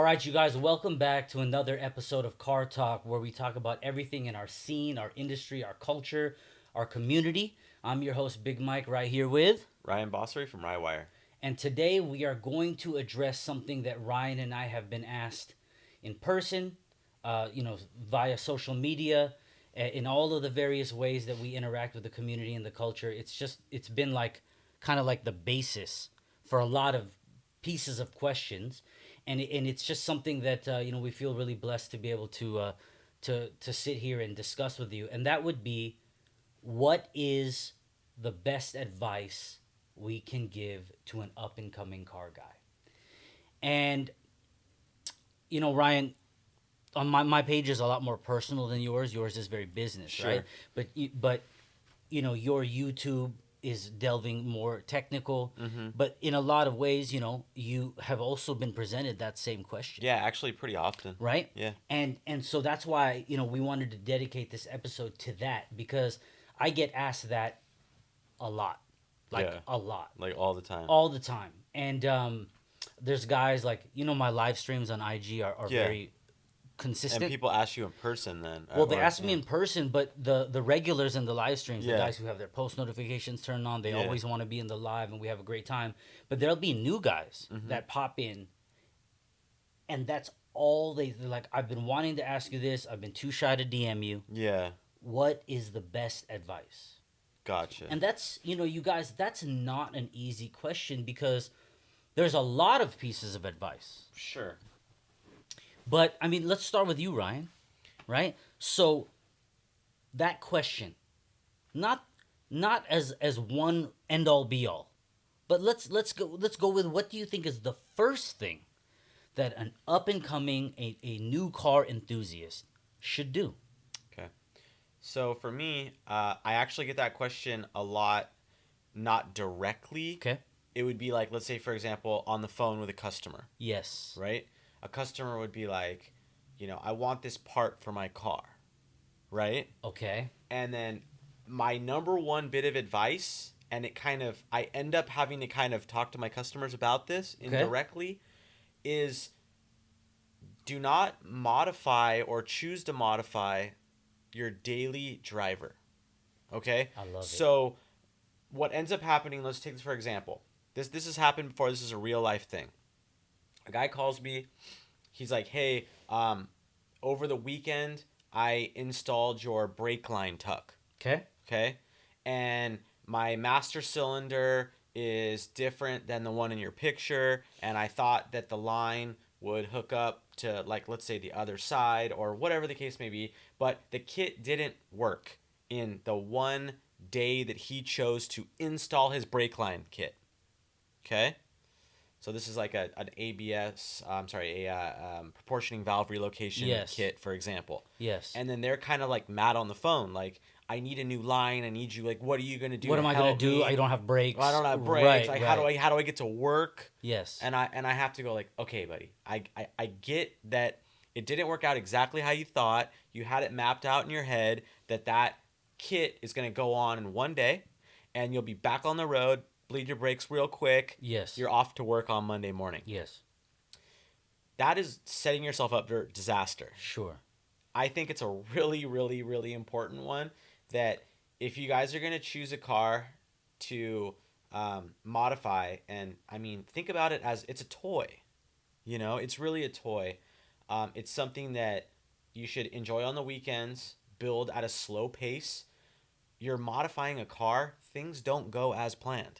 All right, you guys, welcome back to another episode of Car Talk, where we talk about everything in our scene, our industry, our culture, our community. I'm your host, Big Mike, right here with. Ryan Bossery from Rywire. And today we are going to address something that Ryan and I have been asked in person, via social media, in all of the various ways that we interact with the community and the culture. It's been like kind of like the basis for a lot of pieces of questions. And it's just something that, we feel really blessed to be able to sit here and discuss with you. And that would be, what is the best advice we can give to an up and coming car guy? And Ryan, on my page is a lot more personal than yours. Yours is very business, Sure. right? But your YouTube is delving more technical. Mm-hmm. But in a lot of ways, you have also been presented that same question. Yeah, actually, pretty often. Right. Yeah. And so that's why we wanted to dedicate this episode to that, because I get asked that a lot, like Yeah. a lot, Like all the time. all the time. And there's guys like, my live streams on IG are Yeah. very consistent. And people ask you in person then. Well, they or- ask me yeah. in person, but the regulars in the live streams, the Yeah. guys who have their post notifications turned on, they Yeah. always want to be in the live, and we have a great time. But there'll be new guys Mhm. that pop in, and that's all they're like, I've been wanting to ask you this. I've been too shy to DM you. Yeah. What is the best advice? Gotcha. And that's, you guys, that's not an easy question, because there's a lot of pieces of advice. Sure. But I mean, let's start with you, Ryan. Right? So that question, not as one end all be all, but let's go with, what do you think is the first thing that an up and coming a new car enthusiast should do? Okay. So for me, I actually get that question a lot, not directly. Okay. It would be like, let's say, for example, on the phone with a customer, Yes. right? A customer would be like, I want this part for my car, right? Okay. And then my number one bit of advice, and I end up having to kind of talk to my customers about this indirectly, is do not modify or choose to modify your daily driver. Okay? I love it. So what ends up happening, let's take this for example. This has happened before. This is a real life thing. A guy calls me. He's like, hey, over the weekend, I installed your brake line tuck. Okay. Okay? And my master cylinder is different than the one in your picture. And I thought that the line would hook up to, like, let's say the other side or whatever the case may be. But the kit didn't work in the one day that he chose to install his brake line kit. Okay? So this is like an ABS, proportioning valve relocation Yes. kit, for example. Yes. And then they're kind of like mad on the phone, like, I need a new line. I need you. Like, what are you gonna do? What to am I gonna help do? me? I don't have brakes. I don't have brakes. Right, like, right. how do I get to work? Yes. And I have to go like, okay, buddy, I get that it didn't work out exactly how you thought. You had it mapped out in your head that kit is gonna go on in one day, and you'll be back on the road. Bleed your brakes real quick. Yes. You're off to work on Monday morning. Yes. That is setting yourself up for disaster. Sure. I think it's a really, really, really important one, that if you guys are going to choose a car to modify, and I mean, think about it as it's a toy. It's really a toy. It's something that you should enjoy on the weekends, build at a slow pace. You're modifying a car, things don't go as planned.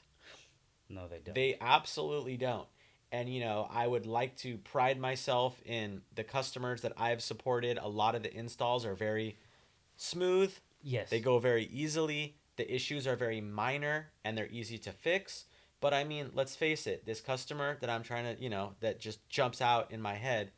No, they don't. They absolutely don't. And, I would like to pride myself in the customers that I've supported. A lot of the installs are very smooth. Yes. They go very easily. The issues are very minor and they're easy to fix. But I mean, let's face it, this customer that I'm trying to, that just jumps out in my head,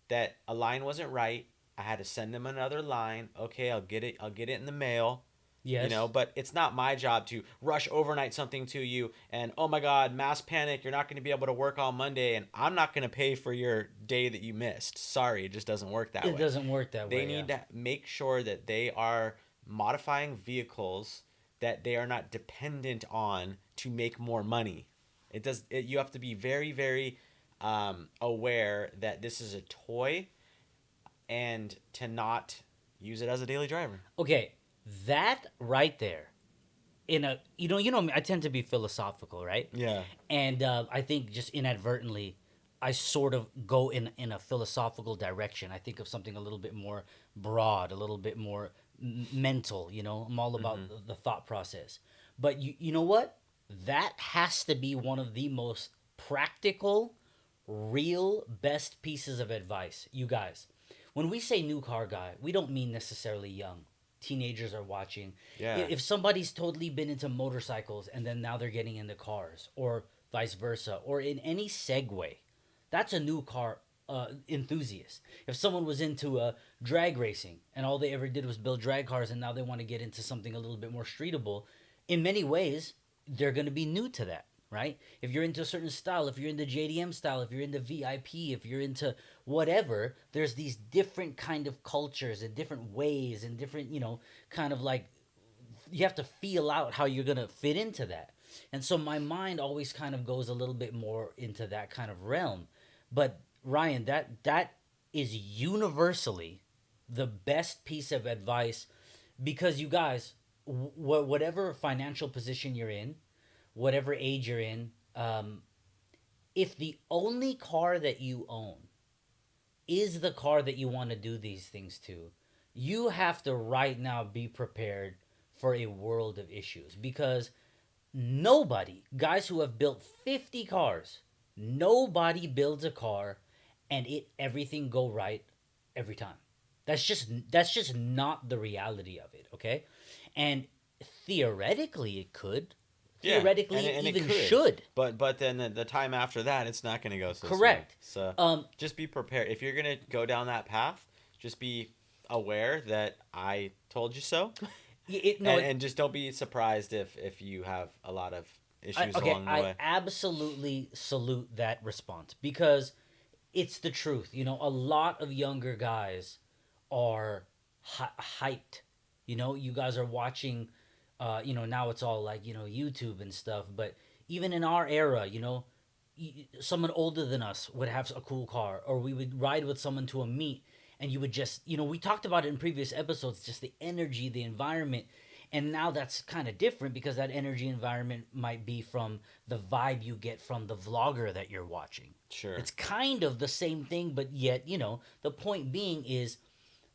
that a line wasn't right. I had to send them another line. Okay, I'll get it in the mail. Yes. But it's not my job to rush overnight something to you and, oh my God, mass panic, you're not going to be able to work on Monday, and I'm not going to pay for your day that you missed. Sorry, it just doesn't work that way. It doesn't work that way. They need to make sure that they are modifying vehicles that they are not dependent on to make more money. You have to be very, very aware that this is a toy and to not use it as a daily driver. Okay, that right there, in a me, I tend to be philosophical, right? Yeah. And I think just inadvertently, I sort of go in a philosophical direction. I think of something a little bit more broad, a little bit more mental. I'm all about Mm-hmm. the thought process. But you know what? That has to be one of the most practical, real best pieces of advice, you guys. When we say new car guy, we don't mean necessarily young. Teenagers are watching. Yeah. If somebody's totally been into motorcycles and then now they're getting into cars, or vice versa, or in any segue, that's a new car enthusiast. If someone was into drag racing and all they ever did was build drag cars and now they want to get into something a little bit more streetable, in many ways, they're going to be new to that, right? If you're into a certain style, if you're into JDM style, if you're into VIP, if you're into whatever, there's these different kind of cultures and different ways and different, kind of like you have to feel out how you're going to fit into that. And so my mind always kind of goes a little bit more into that kind of realm. But Ryan, that is universally the best piece of advice because you guys, whatever financial position you're in, whatever age you're in, if the only car that you own is the car that you want to do these things to, you have to right now be prepared for a world of issues because nobody, guys who have built 50 cars, nobody builds a car and everything go right every time. That's just not the reality of it, okay? And theoretically it could. Yeah, Theoretically it and it even could, should. but then the time after that, it's not going to go so Correct. smooth. So Um just be prepared. If you're going to go down that path, just be aware that I told you so, it no, and just don't be surprised if you have a lot of issues okay, along the I way. absolutely salute that response because it's the truth. A lot of younger guys are hyped. You guys are watching. Now it's all like YouTube and stuff. But even in our era, someone older than us would have a cool car, or we would ride with someone to a meet, and you would just, we talked about it in previous episodes, just the energy, the environment. And now that's kind of different because that energy environment might be from the vibe you get from the vlogger that you're watching. Sure. It's kind of the same thing, but yet, the point being is,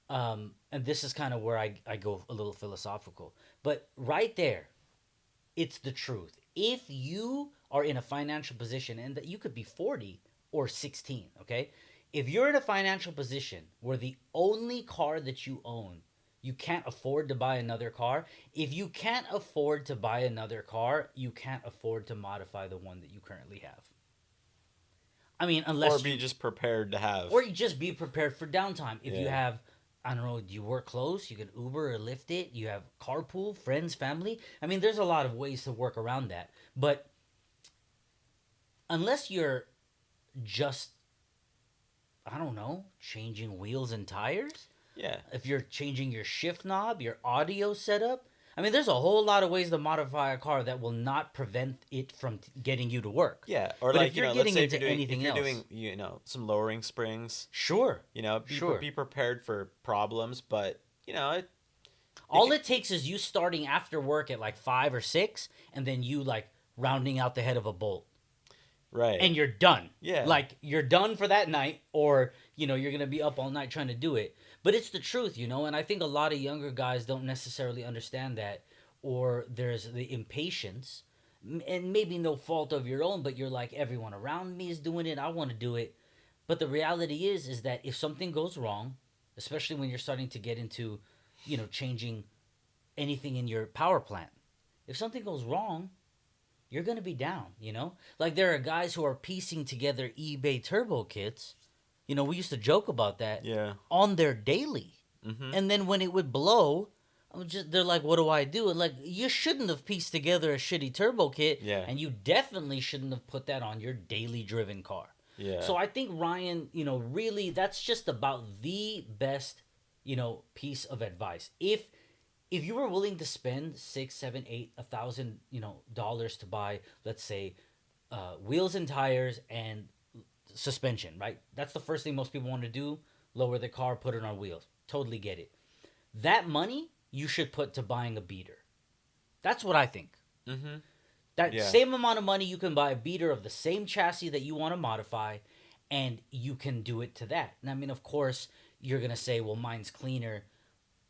and this is kind of where I go a little philosophical, but right there, it's the truth. If you are in a financial position, and that you could be 40 or 16, okay? If you're in a financial position where the only car that you own, you can't afford to buy another car. If you can't afford to buy another car, you can't afford to modify the one that you currently have. I mean, Or unless be you, just prepared to have. or you just be prepared for downtime. If you Yeah. have, I don't know, do you work close? You can Uber or Lyft it. You have carpool, friends, family. I mean, there's a lot of ways to work around that. But unless you're just, I don't know, changing wheels and tires, Yeah. if you're changing your shift knob, your audio setup, I mean, there's a whole lot of ways to modify a car that will not prevent it from getting you to work. Yeah, or But like if you're let's getting say if into you're doing anything if you're else, doing some lowering springs, sure, be sure. be prepared for problems, but it All could, it takes is you starting after work at like 5 or 6, and then you like rounding out the head of a bolt, right. and you're done. Yeah. Like you're done for that night, or you're gonna be up all night trying to do it. But it's the truth, and I think a lot of younger guys don't necessarily understand that, or there's the impatience, and maybe no fault of your own, but you're like everyone around me is doing it, I want to do it. But the reality is that if something goes wrong, especially when you're starting to get into, changing anything in your power plant, if something goes wrong, you're gonna be down. Like there are guys who are piecing together eBay turbo kits. We used to joke about that Yeah. on their daily, Mhm. and then when it would blow, they're like, "What do I do?" And like, you shouldn't have pieced together a shitty turbo kit, Yeah. and you definitely shouldn't have put that on your daily driven car. Yeah. So I think Ryan, really, that's just about the best, piece of advice. If you were willing to spend 6, 7, 8, $1,000, dollars to buy, let's say, wheels and tires and suspension, right? That's the first thing most people want to do: lower the car, put it on wheels. Totally get it. That money you should put to buying a beater. That's what I think. Mm-hmm. That Yeah. same amount of money, you can buy a beater of the same chassis that you want to modify, and you can do it to that. And I mean, of course, you're gonna say, "Well, mine's cleaner."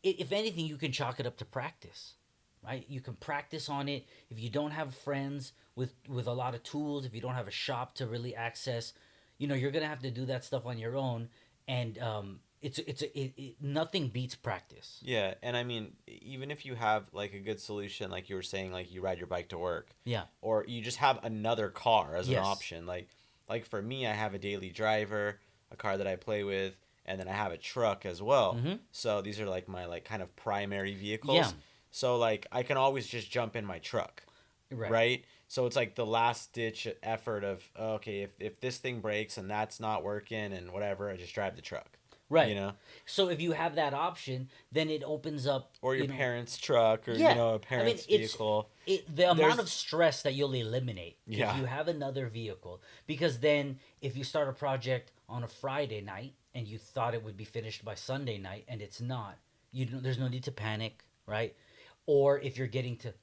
If anything, you can chalk it up to practice, right? You can practice on it. If you don't have friends with a lot of tools, if you don't have a shop to really access, you're gonna have to do that stuff on your own. And nothing beats practice. Yeah, and I mean, even if you have like a good solution, like you were saying, like you ride your bike to work, Yeah. or you just have another car as an Yes. option. Like for me, I have a daily driver, a car that I play with, and then I have a truck as well. Mm-hmm. So these are like my like kind of primary Yeah. vehicles. So like I can always just jump in my truck, Right. right? So it's like the last ditch effort of okay, if this thing breaks and that's not working and whatever, I just drive the truck, you Right. know, So if you have that option, then it opens up, or your parents' truck or Yeah. a I mean, parent's vehicle. the amount of There's stress that you'll eliminate if yeah, you have another vehicle. Because then, if you start a project on a Friday night and you thought it would be finished by Sunday night and it's not, there's no need to panic, right? Or if you're getting to,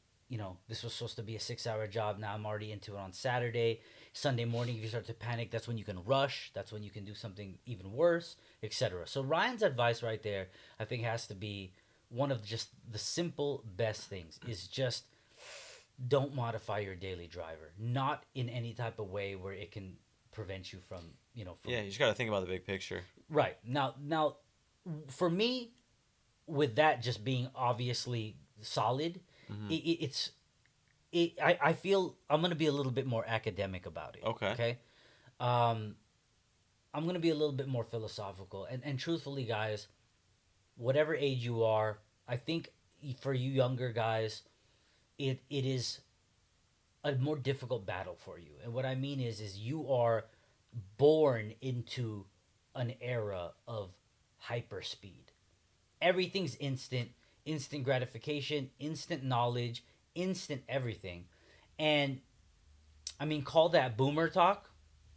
this was supposed to be a 6-hour job. Now I'm already into it on Saturday. Sunday morning, if you start to panic, that's when you can rush. That's when you can do something even worse, etc. So Ryan's advice right there, I think, has to be one of just the simple best things is just don't modify your daily driver, not in any type of way where it can prevent you from, from yeah. You just got to think about the big picture. right now. For me, with that just being obviously solid, Hmm. it's I feel I'm gonna be a little bit more academic about it. Okay. Okay. Um, I'm gonna be a little bit more philosophical, and truthfully, guys, whatever age you are, I think for you younger guys, it is a more difficult battle for you. And what I mean is you are born into an era of hyperspeed. Everything's instant, instant gratification, instant knowledge, instant everything. And I mean, call that boomer talk,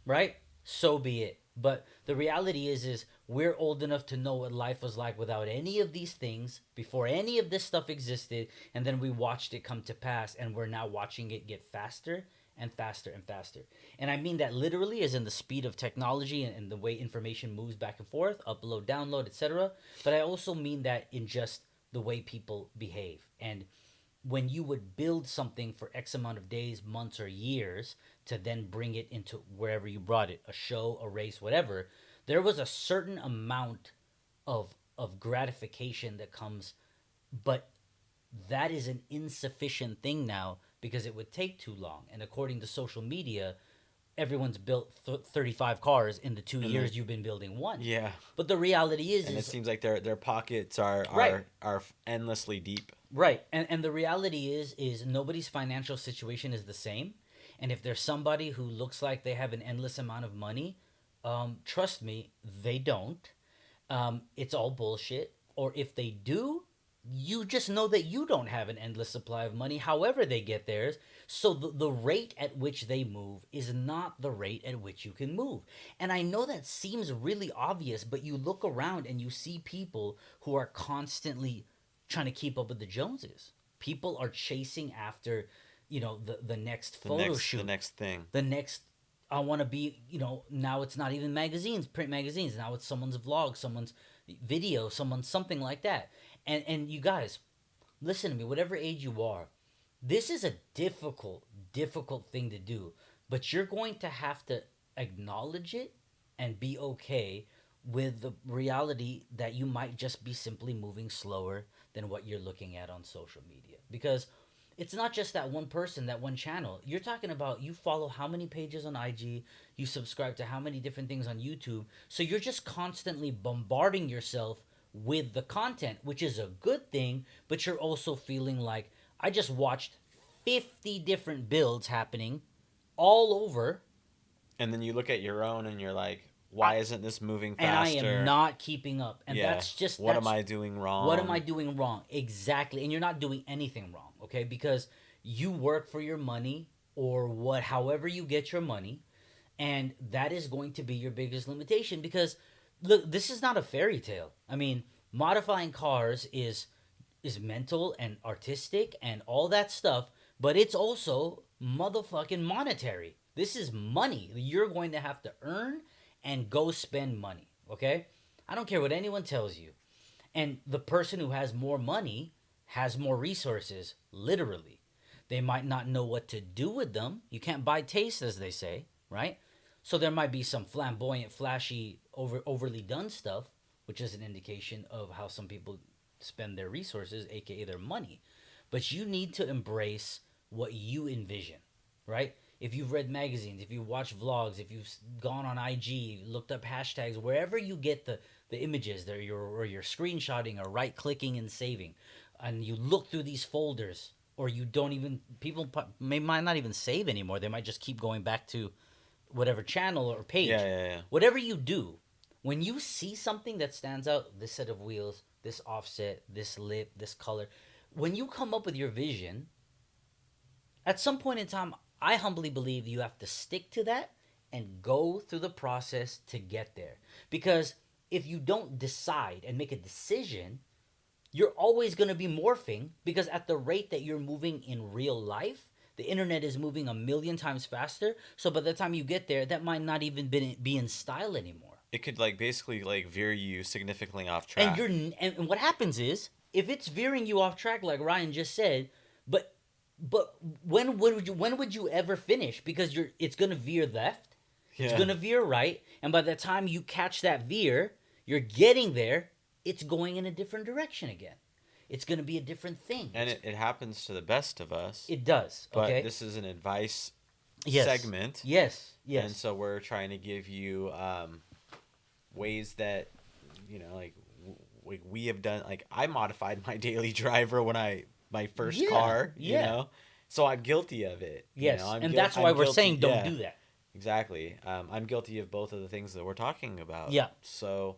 right? So be it. But the reality is we're old enough to know what life was like without any of these things, before any of this stuff existed, and then we watched it come to pass, and we're now watching it get faster and faster and faster. And I mean that literally as in the speed of technology and the way information moves back and forth, upload, download, etc. But I also mean that in just the way people behave. And when you would build something for X amount of days, months, or years to then bring it into wherever you brought it, a show, a race, whatever, there was a certain amount of gratification that comes, but that is an insufficient thing now because it would take too long. And according to social media, everyone's built 35 cars in the two And years you've been building one. yeah, But the reality and it is seems like their pockets are right. endlessly deep. Right. And the reality is nobody's financial situation is the same. And if there's somebody who looks like they have an endless amount of money, trust me, they don't. It's all bullshit. Or if they do, you just know that you don't have an endless supply of money, however they get theirs. So the rate at which they move is not the rate at which you can move. And I know that seems really obvious, but you look around and you see people who are constantly trying to keep up with the Joneses. People are chasing after, the next photo shoot, The next thing. the next. I want to be, now it's not even magazines, print magazines. Now it's someone's vlog, someone's video, someone's something like that. And you guys, listen to me, whatever age you are, this is a difficult thing to do, but you're going to have to acknowledge it and be okay with the reality that you might just be simply moving slower than what you're looking at on social media. Because it's not just that one person, that one channel. You're talking about you follow how many pages on IG, you subscribe to how many different things on YouTube. So you're just constantly bombarding yourself with the content, which is a good thing, but you're also feeling like I just watched 50 different builds happening all over, And then you look at your own and you're like, I, why isn't this moving and I faster? am not keeping up. And Yeah. that's just What that's am I doing wrong? what am I doing wrong? Exactly. And you're not doing anything wrong, okay? Because you work for your money or what however you get your money, And that is going to be your biggest limitation because look, this is not a fairy tale. I mean, modifying cars is mental and artistic and all that stuff, but it's also motherfucking monetary. This is money you're going to have to earn and go spend money, okay? I don't care what anyone tells you. And the person who has more money has more resources, literally. They might not know what to do with them. You can't buy taste, as they say, right? So there might be some flamboyant, flashy, overly done stuff, which is an indication of how some people spend their resources, aka their money. But you need to embrace what you envision, right? If you've read magazines, if you watch vlogs, if you've gone on IG, looked up hashtags, wherever you get the images that you're screenshotting or right clicking and saving, and you look through these folders, or you don't even people might not even save anymore. They might just keep going back to whatever channel or Yeah, page. yeah, yeah. Whatever you do, when you see something that stands out, this set of wheels, this offset, this lip, this color, when you come up with your vision, at some point in time, I humbly believe you have to stick to that and go through the process to get there. Because if you don't decide and make a decision, you're always going to be morphing because at the rate that you're moving in real life, the internet is moving a million times faster. So by the time you get there, that might not even be in style anymore. It could like basically like veer you significantly off And track. and what happens is if it's veering you off track, like Ryan just said, but but when would you ever finish? Because it's gonna veer left, it's Yeah. gonna veer right, and by the time you catch that veer, you're getting there. It's going in a different direction again. It's gonna be a different thing. And it happens to the best of us. It does. But Okay. this is an advice Yes. segment. Yes. And Yes. so we're trying to give you ways that, like we have done. Like I modified my daily driver when my first Yeah. car, Yeah. So I'm guilty of it. Yes. I'm And that's why I'm we're guilty, saying don't yeah, do that. exactly. I'm guilty of both of the things that we're talking about. Yeah. So,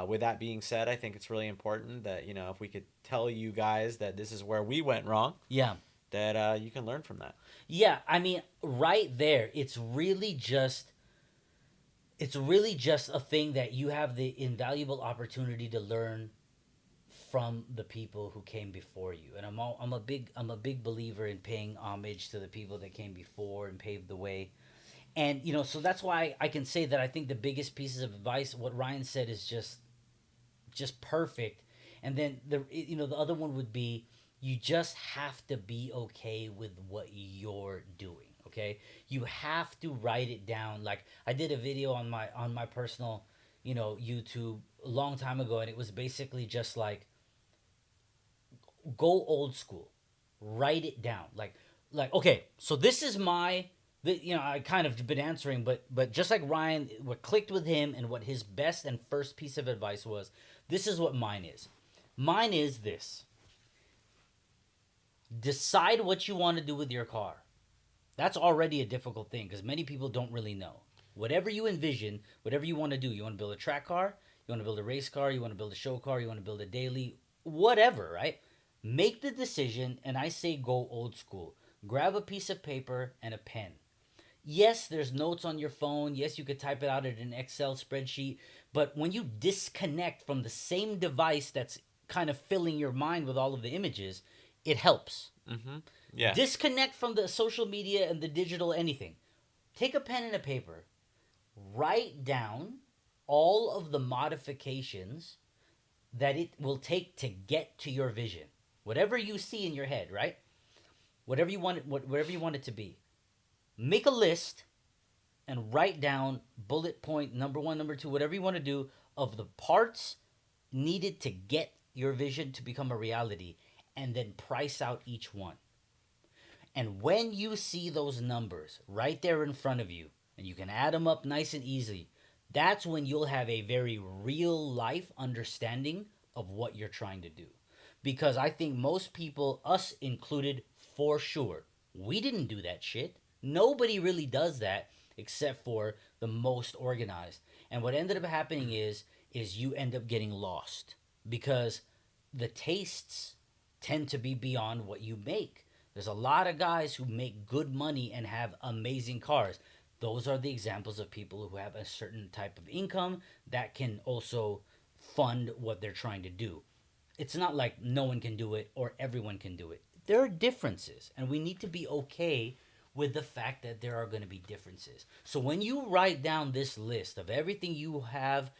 with that being said, I think it's really important that if we could tell you guys that this is where we went wrong, Yeah. that you can learn from that. Yeah. I mean, right there, it's really just a thing that you have the invaluable opportunity to learn from the people who came before you. And I'm a big believer in paying homage to the people that came before and paved the way. And so that's why I can say that I think the biggest pieces of advice, what Ryan said, is just perfect. And then the other one would be you just have to be okay with what you're doing. Okay, you have to write it down. Like I did a video on my personal YouTube a long time ago, and it was basically just like go old school, write it down. Like okay, so this is I kind of been answering, but just like Ryan, what clicked with him and what his best and first piece of advice was, this is what mine is. Mine is this: decide what you want to do with your car. That's already a difficult thing because many people don't really know. Whatever you envision, whatever you want to do, you want to build a track car, you want to build a race car, you want to build a show car, you want to build a daily, whatever, right? Make the decision, and I say go old school. Grab a piece of paper and a pen. Yes, there's notes on your phone. Yes, you could type it out in an Excel spreadsheet. But when you disconnect from the same device that's kind of filling your mind with all of the images, it helps. Mm-hmm. Yeah. Disconnect from the social media and the digital anything. Take a pen and a paper. Write down all of the modifications that it will take to get to your vision. Whatever you see in your head, right? Whatever you want it to be. Make a list and write down bullet point number 1, number 2, whatever you want to do of the parts needed to get your vision to become a reality, and then price out each one. And when you see those numbers right there in front of you, and you can add them up nice and easily, that's when you'll have a very real life understanding of what you're trying to do. Because I think most people, us included for sure, we didn't do that shit. Nobody really does that except for the most organized. And what ended up happening is you end up getting lost because the tastes tend to be beyond what you make. There's a lot of guys who make good money and have amazing cars. Those are the examples of people who have a certain type of income that can also fund what they're trying to do. It's not like no one can do it or everyone can do it. There are differences, and we need to be okay with the fact that there are going to be differences. So when you write down this list of everything you have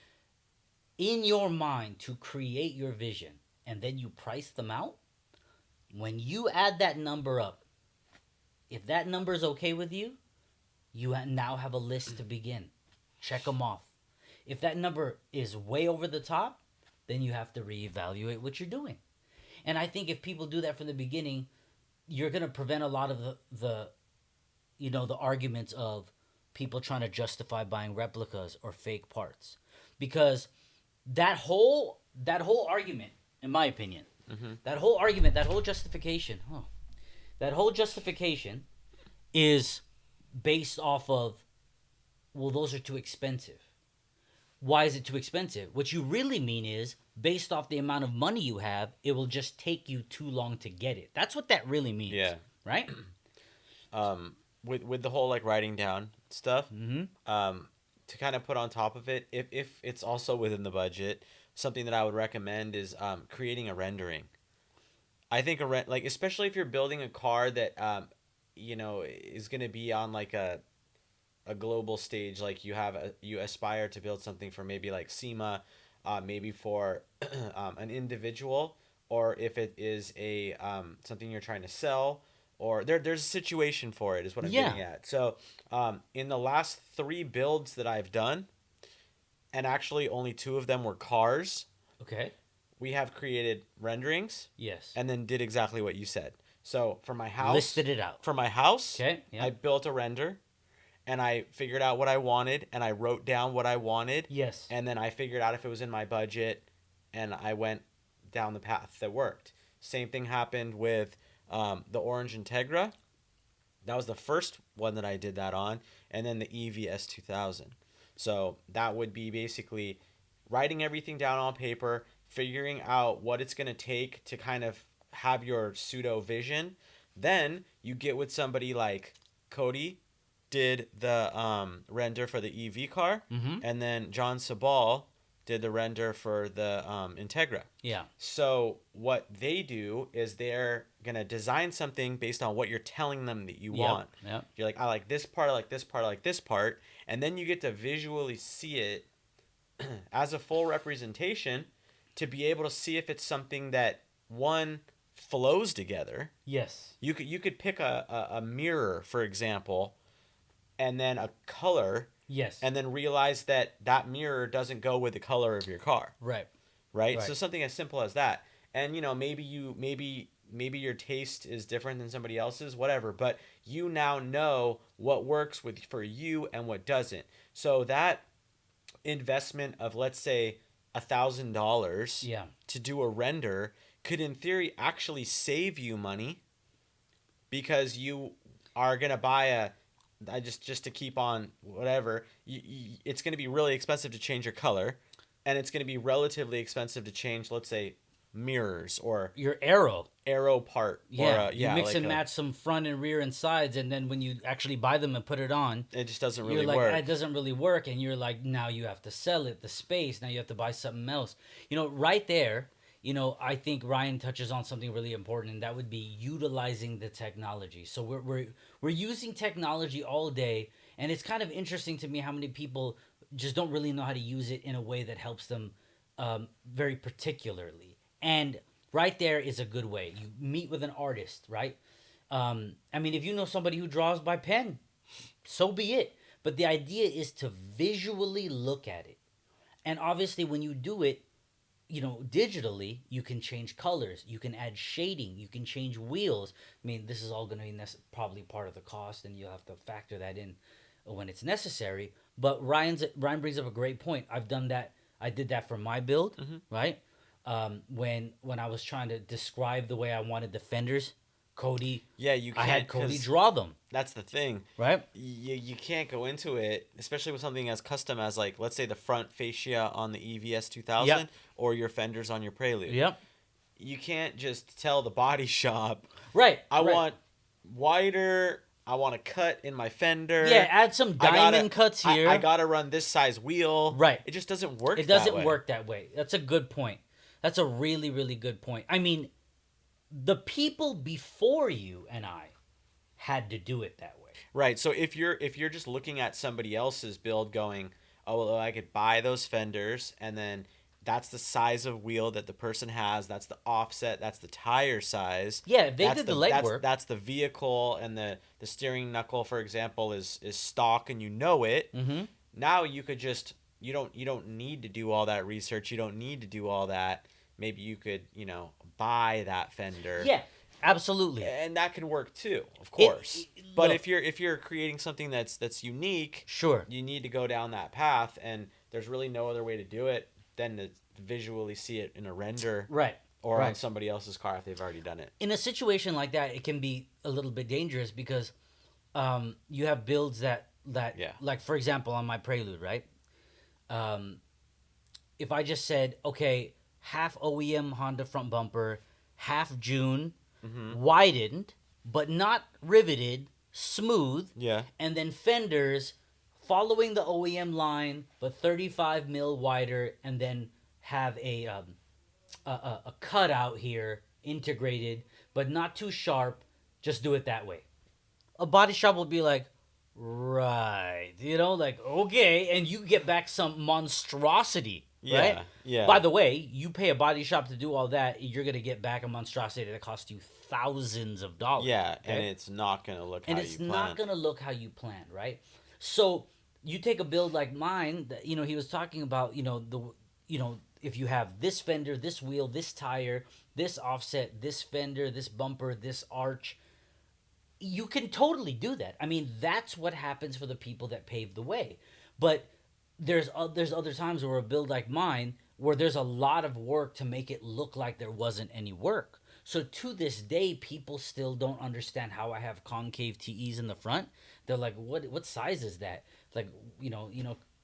in your mind to create your vision and then you price them out, when you add that number up, if that number is okay with you, you now have a list to begin. Check them off. If that number is way over the top, then you have to reevaluate what you're doing. And I think if people do that from the beginning, you're going to prevent a lot of the arguments of people trying to justify buying replicas or fake parts. Because that whole argument, in my opinion, that whole argument, that whole justification is based off of, well, those are too expensive. Why is it too expensive? What you really mean is, based off the amount of money you have, it will just take you too long to get it. That's what that really means. Yeah. Right? With the whole like writing down stuff, Mm-hmm. to kind of put on top of it, if it's also within the budget, something that I would recommend is creating a rendering. I think like especially if you're building a car that is going to be on like a global stage, like you aspire to build something for maybe like SEMA, maybe for an individual, or if it is a something you're trying to sell, or there's a situation for it is what I'm Yeah. getting at. So in the last 3 builds that I've done, and actually only 2 of them were cars, Okay. we have created renderings Yes. and then did exactly what you said. So for my house, Listed it out. I Okay. Yeah. built a render and I figured out what I wanted and I wrote down what I wanted. Yes. And then I figured out if it was in my budget and I went down the path that worked. Same thing happened with the Orange Integra. That was the first one that I did that on. And then the EVS 2000. So that would be basically writing everything down on paper, figuring out what it's going to take to kind of have your pseudo vision. Then you get with somebody like Cody did the render for the EV car, Mm-hmm. and then John Sabal did the render for the Integra. Yeah. So what they do is they're gonna design something based on what you're telling them that you want. Yep. You're like, I like this part, I like this part, I like this part, and then you get to visually see it as a full representation to be able to see if it's something that one flows together. Yes. You could pick a mirror, for example, and then a color, Yes. and then realize that that mirror doesn't go with the color of your car, right. right? Right. So something as simple as that. And maybe your taste is different than somebody else's, whatever, but you now know what works for you and what doesn't. So that investment of, let's say, $1,000 Yeah. to do a render could in theory actually save you money, because you are going to buy just to keep on whatever, it's going to be really expensive to change your color, and it's going to be relatively expensive to change, let's say, mirrors or Your arrow. part. Yeah. Or You mix and match some front and rear and sides, and then when you actually buy them and put it on, it just doesn't you're really like, work. it doesn't really work, and you're like, now you have to sell it, the space, now you have to buy something else. Right there, I think Ryan touches on something really important, and that would be utilizing the technology. So we're using technology all day, and it's kind of interesting to me how many people just don't really know how to use it in a way that helps them very particularly. And right there is a good way. You meet with an artist, right? If you know somebody who draws by pen, so be it. But the idea is to visually look at it. And obviously, when you do it, digitally, you can change colors, you can add shading, you can change wheels. This is all going to be probably part of the cost, and you'll have to factor that in when it's necessary. But Ryan brings up a great point. I've done that. I did that for my build, right? When I was trying to describe the way I wanted the fenders, Cody. Yeah, you can't. I had Cody draw them. That's the thing, right? You can't go into it, especially with something as custom as, like, let's say the front fascia on the EVS 2000, Yep. or your fenders on your Prelude. Yep. You can't just tell the body shop, Right. I want wider I want a cut in my fender. Yeah, add some diamond cuts here. I gotta run this size wheel. Right. It just doesn't work. It doesn't work that way. That's a good point. That's a really, really good point. I mean, the people before you and I had to do it that way. Right. So if you're just looking at somebody else's build, going, oh, well, I could buy those fenders, and then that's the size of wheel that the person has. That's the offset. That's the tire size. Yeah, they did the legwork. That's the vehicle, and the steering knuckle, for example, is stock, and you know it. Mm-hmm. Now you could just you don't need to do all that research. You don't need to do all that. Maybe you could buy that fender. Yeah, absolutely. And that can work too, of course. But look, if you're creating something that's unique, sure, you need to go down that path, and there's really no other way to do it than to visually see it in a render, right, or on somebody else's car if they've already done it. In a situation like that, it can be a little bit dangerous because you have builds that like, for example, on my Prelude, right? If I just said, okay, half OEM Honda front bumper, half June, widened but not riveted, smooth, and then fenders following the OEM line but 35 mil wider, and then have a cutout here integrated but not too sharp, just do it that way. A body shop will be like, right, like, okay, and you get back some monstrosity, right? Yeah. By the way, you pay a body shop to do all that, you're gonna get back a monstrosity that costs you thousands of dollars. Yeah, okay? and it's not gonna look how you plan. And it's not gonna look how you plan, right? So you take a build like mine that he was talking about, if you have this fender, this wheel, this tire, this offset, this fender, this bumper, this arch, you can totally do that. I mean, that's what happens for the people that paved the way. But there's other times where a build like mine, where there's a lot of work to make it look like there wasn't any work. So to this day, people still don't understand how I have concave TEs in the front. They're like, what size is that? Like,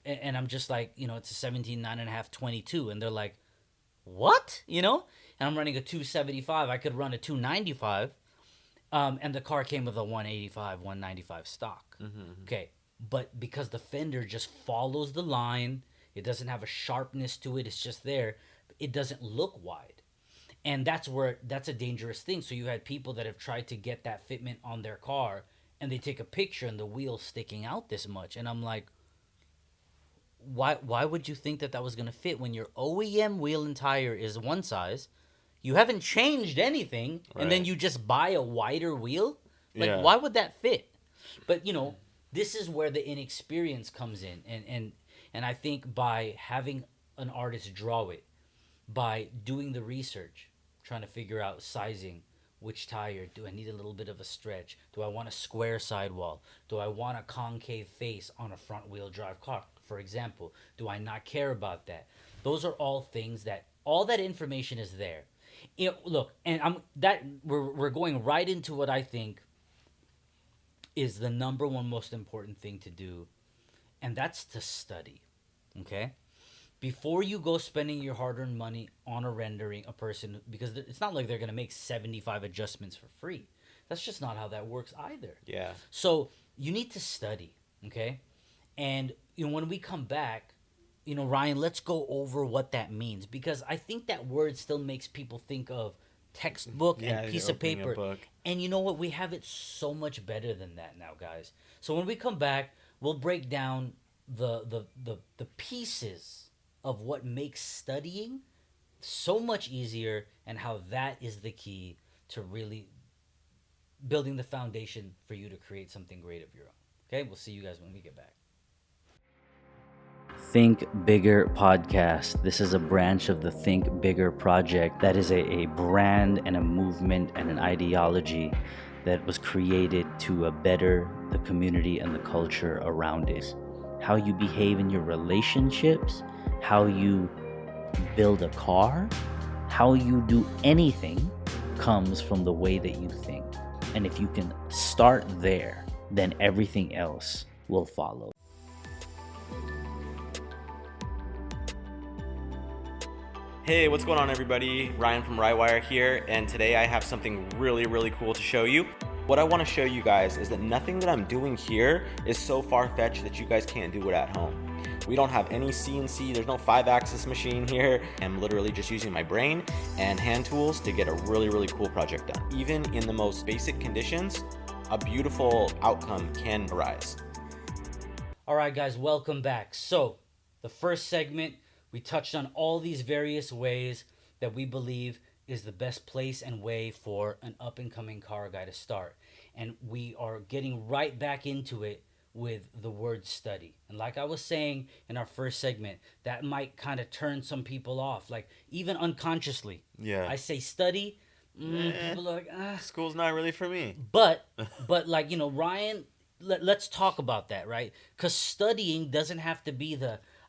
and I'm just like, it's a 17, 9.5, 22. And they're like, what? And I'm running a 275. I could run a 295. And the car came with a 185, 195 stock. Mm-hmm. Okay. But because the fender just follows the line, it doesn't have a sharpness to it. It's just there. It doesn't look wide. And that's a dangerous thing. So you had people that have tried to get that fitment on their car, and they take a picture and the wheel's sticking out this much. And I'm like, why would you think that was going to fit when your OEM wheel and tire is one size? You haven't changed anything, right, and then you just buy a wider wheel? Like, why would that fit? But, this is where the inexperience comes in. And I think by having an artist draw it, by doing the research, trying to figure out sizing, which tire, do I need a little bit of a stretch? Do I want a square sidewall? Do I want a concave face on a front wheel drive car, for example? Do I not care about that? Those are all things all that information is there. Look, and we're going right into what I think is the number one most important thing to do, and that's to study. Okay? Before you go spending your hard-earned money on a rendering a person, because it's not like they're going to make 75 adjustments for free. That's just not how that works either. Yeah. So you need to study, okay? And when we come back, Ryan, let's go over what that means, because I think that word still makes people think of textbook and piece of paper. And you know what? We have it so much better than that now, guys. So when we come back, we'll break down the pieces of what makes studying so much easier, and how that is the key to really building the foundation for you to create something great of your own. Okay? We'll see you guys when we get back. Think Bigger podcast. This is a branch of the Think Bigger project that is a brand and a movement and an ideology that was created to better the community and the culture around it. How you behave in your relationships, how you build a car, how you do anything comes from the way that you think. And if you can start there, then everything else will follow. Hey, what's going on, everybody? Ryan from Rywire here, and today I have something really, really cool to show you. What I want to show you guys is that nothing that I'm doing here is so far-fetched that you guys can't do it at home. We don't have any CNC, there's no 5-axis machine here. I'm literally just using my brain and hand tools to get a really, really cool project done. Even in the most basic conditions, a beautiful outcome can arise. All right, guys, welcome back. So, the first segment, we touched on all these various ways that we believe is the best place and way for an up-and-coming car guy to start. And we are getting right back into it with the word study. And like I was saying in our first segment, that might kind of turn some people off, like even unconsciously. Yeah. I say study, people are like, ah. School's not really for me. But like, Ryan, let's talk about that, right? Because studying doesn't have to be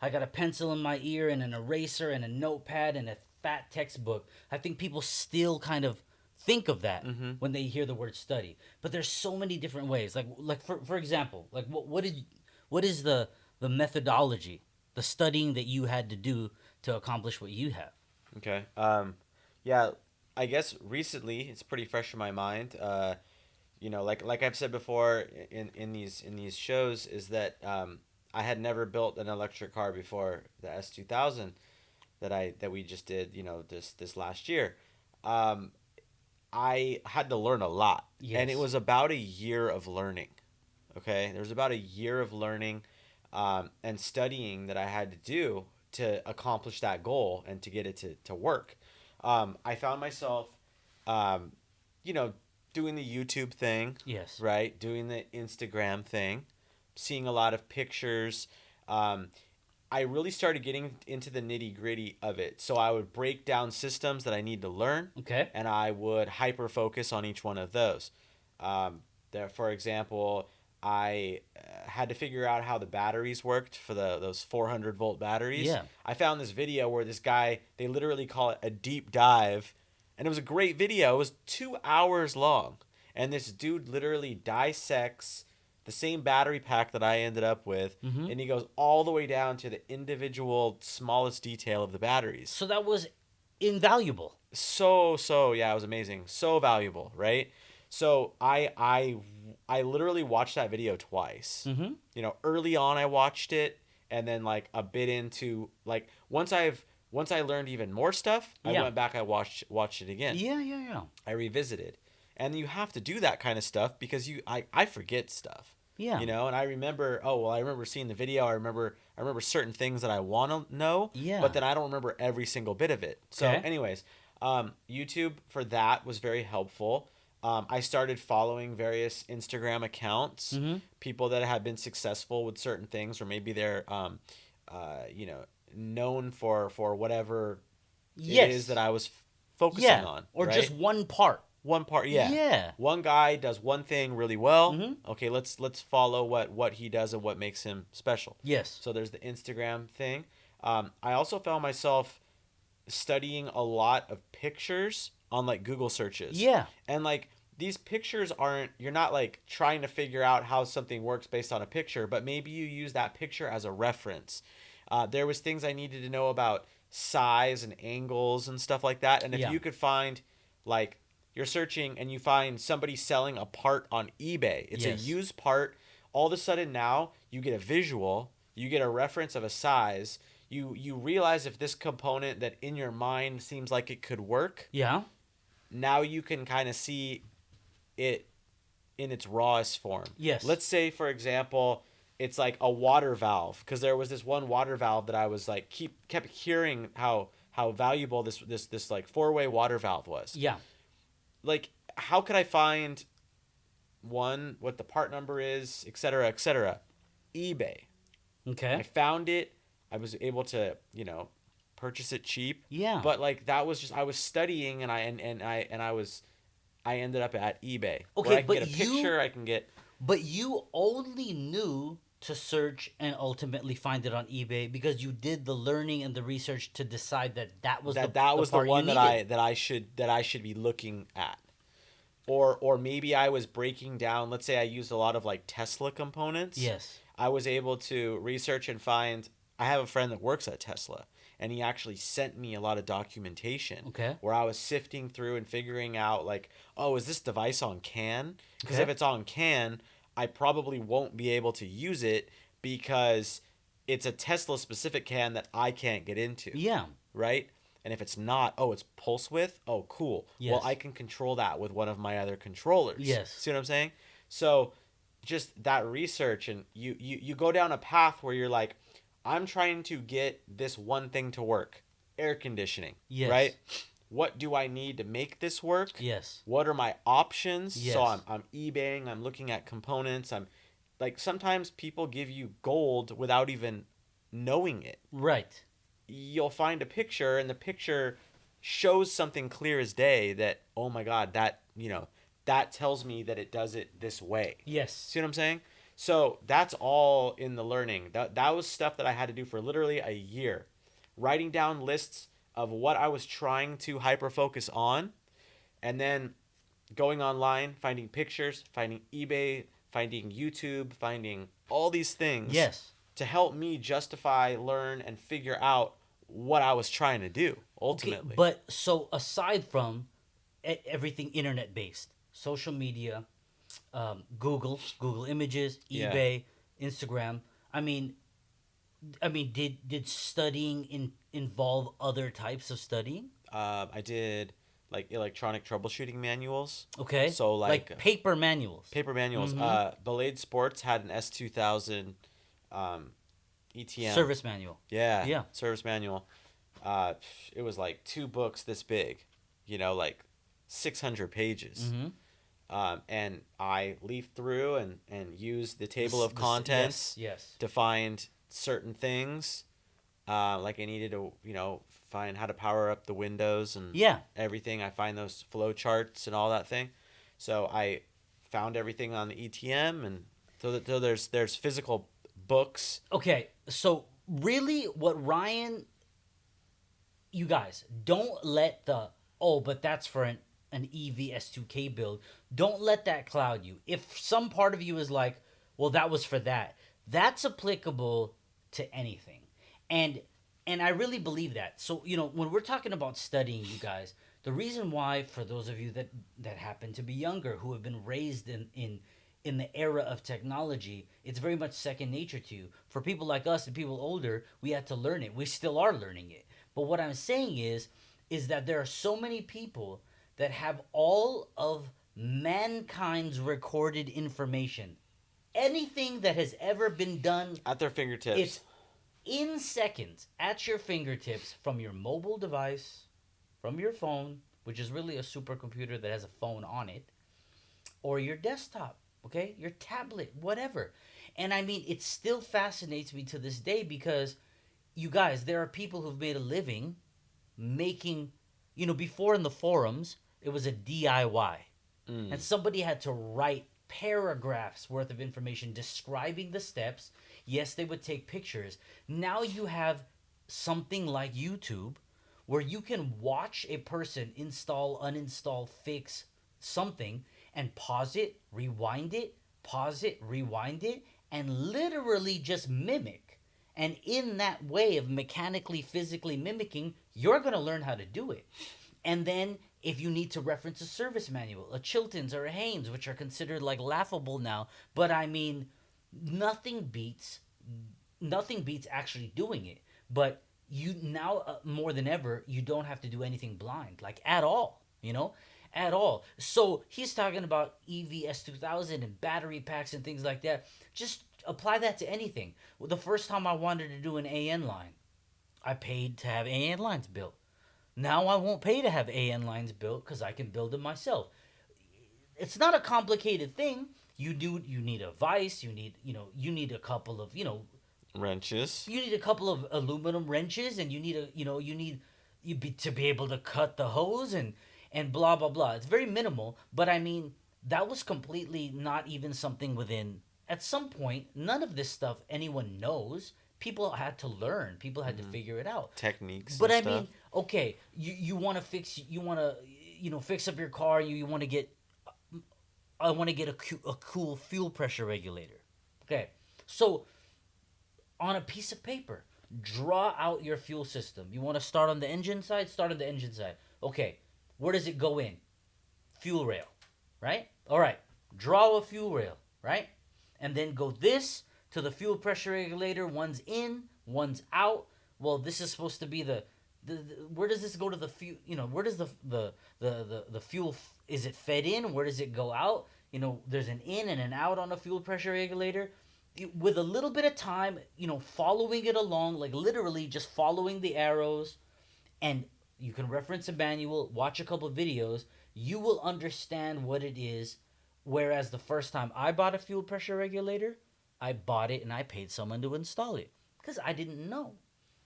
I got a pencil in my ear and an eraser and a notepad and a fat textbook. I think people still kind of think of that when they hear the word study. But there's so many different ways. Like for example, like what is the methodology, the studying that you had to do to accomplish what you have? Okay. Yeah, I guess recently it's pretty fresh in my mind. Like I've said before in these shows, is that I had never built an electric car before the S2000 that we just did, this last year. I had to learn a lot. Yes. And it was about a year of learning. Okay? There was about a year of learning and studying that I had to do to accomplish that goal and to get it to work. I found myself, doing the YouTube thing. Yes. Right? Doing the Instagram thing. Seeing a lot of pictures. I really started getting into the nitty-gritty of it. So I would break down systems that I need to learn. Okay. And I would hyper-focus on each one of those. For example, I had to figure out how the batteries worked for those 400-volt batteries. Yeah. I found this video where this guy, they literally call it a deep dive. And it was a great video. It was 2 hours long. And this dude literally dissects the same battery pack that I ended up with, and he goes all the way down to the individual smallest detail of the batteries. So that was invaluable. So yeah, it was amazing. So valuable, right? So I literally watched that video twice. Early on I watched it, and then like a bit into like once I learned even more stuff, I went back, I watched it again. Yeah. I revisited. And you have to do that kind of stuff because I forget stuff. Yeah. And I remember, I remember seeing the video. I remember certain things that I want to know. Yeah. But then I don't remember every single bit of it. So anyways, YouTube for that was very helpful. I started following various Instagram accounts, people that have been successful with certain things, or maybe they're, known for whatever it is that I was focusing on. Or right? just one part. One part, yeah. Yeah. One guy does one thing really well. Okay, let's follow what he does and what makes him special. Yes. So there's the Instagram thing. I also found myself studying a lot of pictures on like Google searches. Yeah. And like these pictures you're not like trying to figure out how something works based on a picture, but maybe you use that picture as a reference. There was things I needed to know about size and angles and stuff like that. And if you could find like, you're searching and you find somebody selling a part on eBay. It's a used part. All of a sudden now you get a visual, you get a reference of a size. You realize if this component that in your mind seems like it could work. Yeah. Now you can kind of see it in its rawest form. Yes. Let's say, for example, it's like a water valve, because there was this one water valve that I was like kept hearing how valuable this like 4-way water valve was. Yeah. Like, how could I find one, what the part number is, et cetera, eBay. Okay. I found it. I was able to, purchase it cheap. Yeah. But like that was just, I was studying and I ended up at eBay. Okay, where I can but get a picture, I can get. But you only knew to search and ultimately find it on eBay because you did the learning and the research to decide that was the one that I should be looking at. Or maybe I was breaking down, let's say I used a lot of like Tesla components. Yes. I was able to research and find, I have a friend that works at Tesla, and he actually sent me a lot of documentation Okay. where I was sifting through and figuring out like, oh, is this device on CAN? Because Okay. if it's on CAN, I probably won't be able to use it because it's a Tesla specific CAN that I can't get into, Yeah. right? And if it's not, oh, it's pulse width. Oh, cool. Well, I Yes. can control that with one of my other controllers. Yes. See what I'm saying? So, just that research, and you go down a path where you're like, I'm trying to get this one thing to work, air conditioning, Yes. right? What do I need to make this work? Yes. What are my options? So Yes. I'm eBaying, I'm looking at components. I'm like, sometimes people give you gold without even knowing it. Right. You'll find a picture, and the picture shows something clear as day that, oh my god, that, that tells me that it does it this way. Yes. See what I'm saying? So that's all in the learning. That was stuff that I had to do for literally a year, writing down lists of what I was trying to hyper focus on, and then going online, finding pictures, finding eBay, finding YouTube, finding all these things Yes. to help me justify, learn, and figure out what I was trying to do Okay. ultimately. But so aside from everything internet based, social media, Google Images, Yeah. eBay, Instagram. I mean, did studying involve other types of studying? I did like electronic troubleshooting manuals. Okay, So like paper manuals. paper manuals. Mm-hmm. Belade Sports had an S2000 ETM. Service manual. Yeah, Yeah. service manual. Uh, it was like 2 books this big, like 600 pages. Mm-hmm. And I leafed through and used the table of Yes. contents Yes. to find certain things. Like I needed to, find how to power up the windows and Yeah. everything. I find those flow charts and all that thing. So I found everything on the ETM, and so there's physical books. Okay. So really, what Ryan, you guys don't let the but that's for an EV S2K build. Don't let that cloud you. If some part of you is like, well, that was for that. That's applicable to anything. And I really believe that. So, when we're talking about studying, you guys, the reason why, for those of you that happen to be younger, who have been raised in the era of technology, it's very much second nature to you. For people like us and people older, we had to learn it. We still are learning it. But what I'm saying is that there are so many people that have all of mankind's recorded information. Anything that has ever been done, At their fingertips. it's in seconds at your fingertips from your mobile device, from your phone, which is really a supercomputer that has a phone on it, or your desktop, okay? Your tablet, whatever. And I mean, it still fascinates me to this day because, you guys, there are people who've made a living making, before in the forums, it was a DIY. And somebody had to write paragraphs worth of information describing the steps. Yes, they would take pictures. Now you have something like YouTube where you can watch a person install, uninstall, fix something and pause it, rewind it, pause it, rewind it, and literally just mimic. And in that way of mechanically, physically mimicking, you're going to learn how to do it. And then if you need to reference a service manual, a Chilton's or a Haynes, which are considered like laughable now, but I mean, nothing beats actually doing it. But you now, more than ever, you don't have to do anything blind, like at all, at all. So he's talking about EVS 2000 and battery packs and things like that. Just apply that to anything. Well, the first time I wanted to do an AN line, I paid to have AN lines built. Now I won't pay to have AN lines built because I can build them myself. It's not a complicated thing. You need a vise. You need a couple of Wrenches. you need a couple of aluminum wrenches, and you need to be able to cut the hose and blah blah blah. It's very minimal, but I mean that was completely not even something within. At some point, none of this stuff anyone knows. People had to learn. People had to figure it out. Techniques. But and I stuff. mean, okay, you want to fix up your car. You want to get I want to get a cool fuel pressure regulator. Okay, so on a piece of paper, Draw out your fuel system. You want to start on the engine side? Start on the engine side. Okay, where does it go in? Fuel rail, right? All right, draw a fuel rail, right? And then go this to the fuel pressure regulator. One's in, one's out. Well, this is supposed to be the where does this go to the fuel? You know, where does the fuel? Is it fed in? Where does it go out? You know, there's an in and an out on a fuel pressure regulator. With a little bit of time, you know, following it along, like literally just following the arrows, and you can reference a manual, watch a couple of videos, you will understand what it is. Whereas the first time I bought a fuel pressure regulator, I bought it and I paid someone to install it because I didn't know.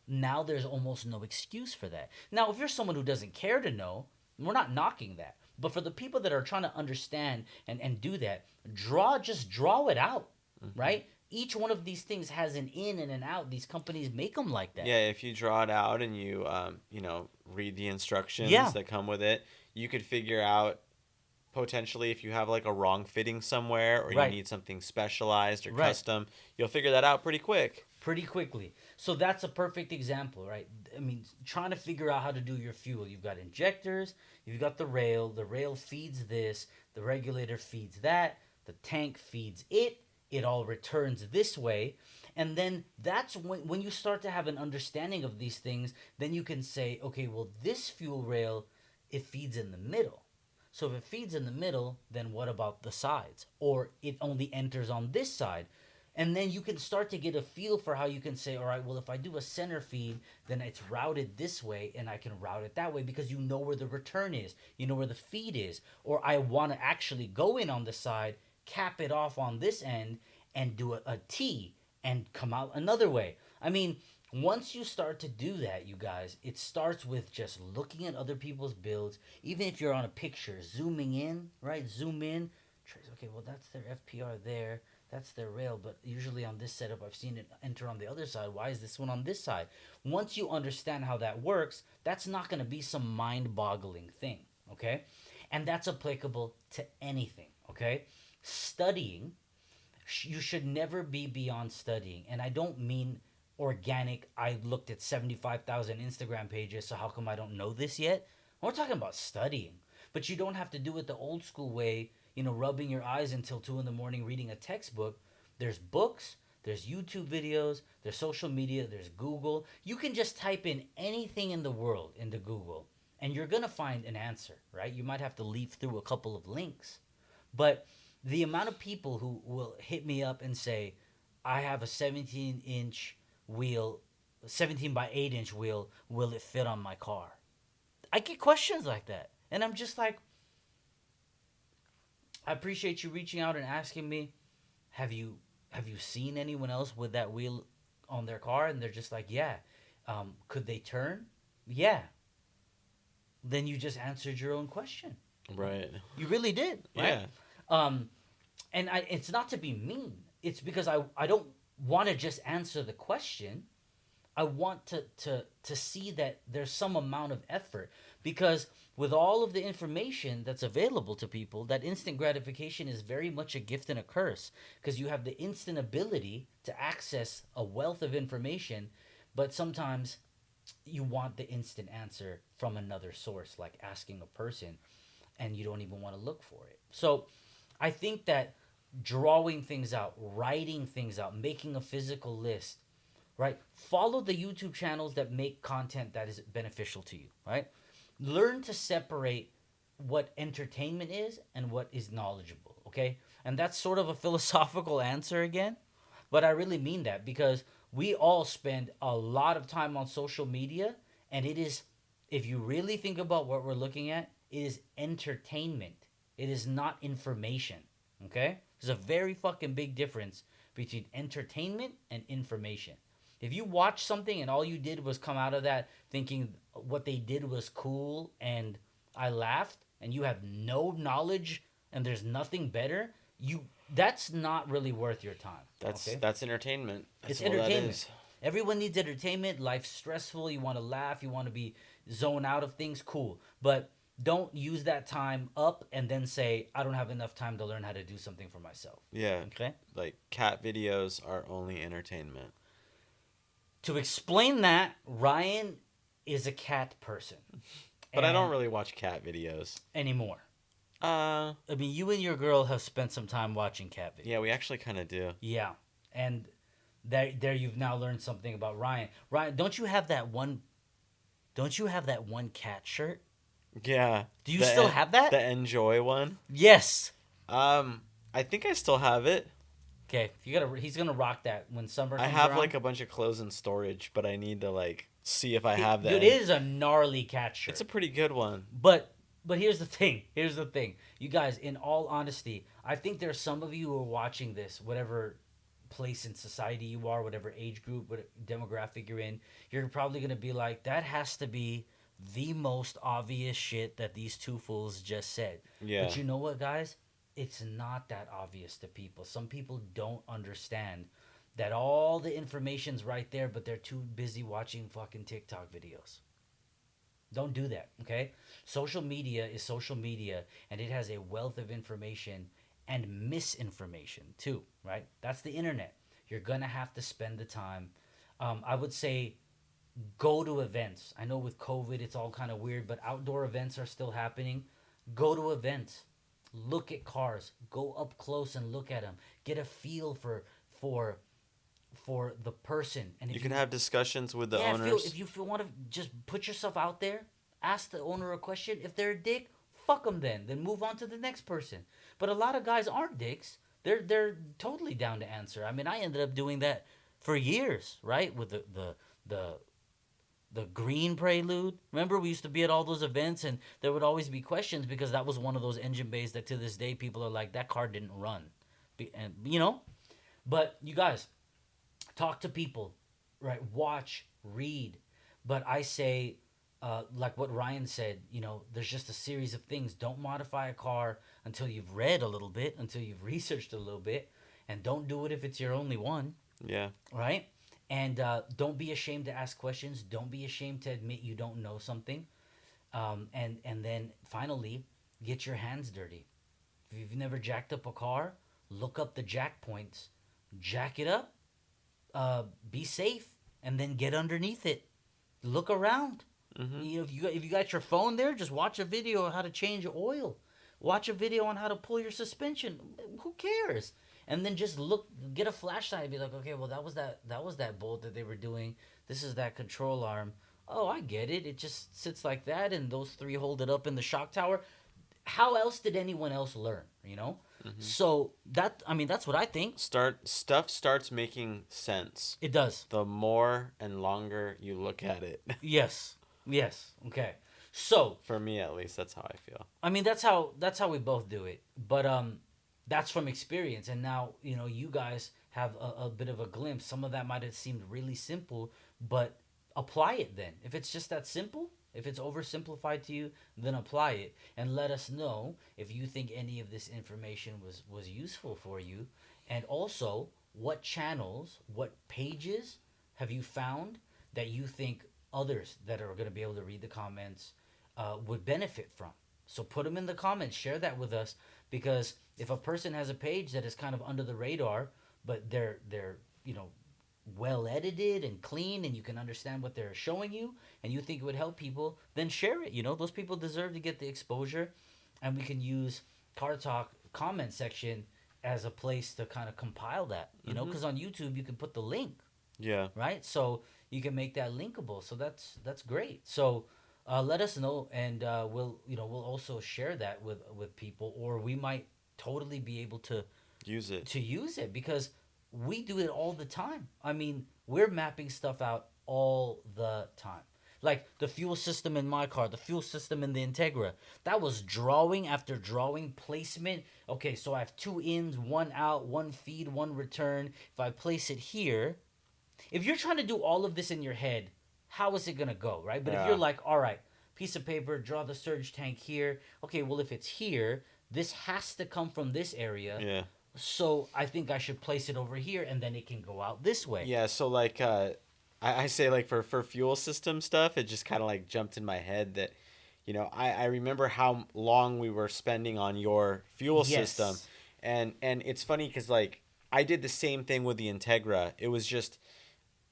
Now there's almost no excuse for that. Now, if you're someone who doesn't care to know, we're not knocking that. But for the people that are trying to understand and do that, just draw it out, Mm-hmm. right? Each one of these things has an in and an out. These companies make them like that. Yeah, if you draw it out and you you know, read the instructions Yeah, that come with it, you could figure out potentially if you have like a wrong fitting somewhere or you right, need something specialized or right. custom, you'll figure that out pretty quick. Pretty quickly. So that's a perfect example, right? I mean, trying to figure out how to do your fuel. You've got injectors, you've got the rail feeds this, the regulator feeds that, the tank feeds it, it all returns this way. And then that's when you start to have an understanding of these things, then you can say, okay, well, this fuel rail, it feeds in the middle. So if it feeds in the middle, then what about the sides? Or it only enters on this side. And then you can start to get a feel for how you can say, all right, well, if I do a center feed, then it's routed this way and I can route it that way because you know where the return is, you know where the feed is. Or I want to actually go in on the side, cap it off on this end, and do a T and come out another way. I mean, once you start to do that, you guys, it starts with just looking at other people's builds. Even if you're on a picture, zooming in, right? Zoom in. Trace, okay, well, that's their FPR there. That's their rail, but usually on this setup, I've seen it enter on the other side. Why is this one on this side? Once you understand how that works, that's not going to be some mind boggling thing, okay? And that's applicable to anything, okay? Studying, you should never be beyond studying. And I don't mean organic, I looked at 75,000 Instagram pages, so how come I don't know this yet? We're talking about studying. But you don't have to do it the old school way, you know, rubbing your eyes until 2 in the morning reading a textbook. There's books, there's YouTube videos, there's social media, there's Google. You can just type in anything in the world into Google and you're going to find an answer, right? You might have to leaf through a couple of links. But the amount of people who will hit me up and say, I have a 17-inch wheel, 17 by 8-inch wheel, will it fit on my car? I get questions like that. And I'm just like, I appreciate you reaching out and asking me, have you seen anyone else with that wheel on their car? And they're just like, yeah. Could they turn? Yeah. Then you just answered your own question. Right. You really did, right? Yeah. Um, and it's not to be mean. It's because I don't want to just answer the question. I want to see that there's some amount of effort because with all of the information that's available to people, that instant gratification is very much a gift and a curse because you have the instant ability to access a wealth of information, but sometimes you want the instant answer from another source, like asking a person, and you don't even want to look for it. So I think that drawing things out, writing things out, making a physical list, right? Follow the YouTube channels that make content that is beneficial to you, right? Learn to separate what entertainment is and what is knowledgeable, okay? And that's sort of a philosophical answer again, but I really mean that because we all spend a lot of time on social media and it is, if you really think about what we're looking at, it is entertainment. It is not information, okay? There's a very fucking big difference between entertainment and information. If you watch something and all you did was come out of that thinking what they did was cool and I laughed and you have no knowledge and there's nothing better, you that's not really worth your time. Okay? That's entertainment. That's It's all that entertainment. is. Everyone needs entertainment. Life's stressful. You want to laugh. You want to be zone out of things. Cool. But don't use that time up and then say, I don't have enough time to learn how to do something for myself. Yeah. Okay? Like cat videos are only entertainment. To explain that, Ryan is a cat person. But I don't And really watch cat videos. anymore. Uh, I mean, you and your girl have spent some time watching cat videos. yeah, we actually kind of do. Yeah. And there you've now learned something about Ryan. Ryan, don't you have that one cat shirt? Yeah, Do you still have that? the Enjoy one. Yes. Um, I think I still have it. Okay, he's gonna rock that when summer I comes have around. like a bunch of clothes in storage, but I need to like see if I have Dude, that. it is a gnarly cat shirt. It's a pretty good one. But here's the thing. Here's the thing. You guys, in all honesty, I think there's some of you who are watching this, whatever place in society you are, whatever age group, what demographic you're in, you're probably gonna be like, that has to be the most obvious shit that these two fools just said. Yeah. But you know what, guys? It's not that obvious to people. Some people don't understand that all the information's right there, but they're too busy watching fucking TikTok videos. Don't do that, okay? Social media is social media, and it has a wealth of information and misinformation too, right? That's the internet. You're gonna have to spend the time. I would say go to events. I know with COVID it's all kind of weird, but outdoor events are still happening. Go to events. Look at cars. Go up close and look at them. Get a feel for for the person. And if You can have discussions with the owners. if you feel want to just put yourself out there, ask the owner a question. If they're a dick, fuck them then. Then move on to the next person. But a lot of guys aren't dicks. They're totally down to answer. I mean, I ended up doing that for years, right? With the the green prelude. Remember, we used to be at all those events, and there would always be questions because that was one of those engine bays that to this day people are like, that car didn't run, and you know. But you guys, talk to people, right? Watch, read. But I say, like what Ryan said, there's just a series of things. Don't modify a car until you've read a little bit, until you've researched a little bit, and don't do it if it's your only one, Yeah. right? And don't be ashamed to ask questions. Don't be ashamed to admit you don't know something. And then finally, get your hands dirty. If you've never jacked up a car, look up the jack points, jack it up, be safe, and then get underneath it. Look around. Mm-hmm. If you got your phone there, just watch a video on how to change oil. Watch a video on how to pull your suspension. Who cares? And then just look, get a flashlight, and be like, okay, well that was that bolt that they were doing. This is that control arm. Oh, I get it. It just sits like that, and those three hold it up in the shock tower. How else did anyone else learn? Mm-hmm. So that's what I think. Stuff starts making sense It does. the more and longer you look at it. Yes. Okay. So For me, at least, that's how I feel. I mean that's how we both do it. But that's from experience, and now you guys have a bit of a glimpse. Some of that might have seemed really simple, but apply it then. If it's just that simple, if it's oversimplified to you, then apply it and let us know if you think any of this information was useful for you, and also what channels, what pages have you found that you think others that are going to be able to read the comments would benefit from. So put them in the comments, share that with us, because if a person has a page that is kind of under the radar, but they're well edited and clean, and you can understand what they're showing you, and you think it would help people, then share it. Those people deserve to get the exposure, and we can use Car Talk comment section as a place to kind of compile that. Because on YouTube you can put the link, Yeah. right? So you can make that linkable. So that's great. So let us know, and we'll also share that with people, or we might totally be able to Use it. use it, because we do it all the time. I mean, we're mapping stuff out all the time. Like the fuel system in my car, the fuel system in the Integra. That was drawing after drawing, placement. Okay, so I have 2 ins, 1 out, 1 feed, 1 return. If I place it here, if you're trying to do all of this in your head, how is it going to go, right? But if you're like, all right, piece of paper, draw the surge tank here. Okay, well, if it's here, this has to come from this area. Yeah. So I think I should place it over here, and then it can go out this way. Yeah, so like I say like for fuel system stuff, it just kind of like jumped in my head that I remember how long we were spending on your fuel system, and it's funny because like I did the same thing with the Integra. It was just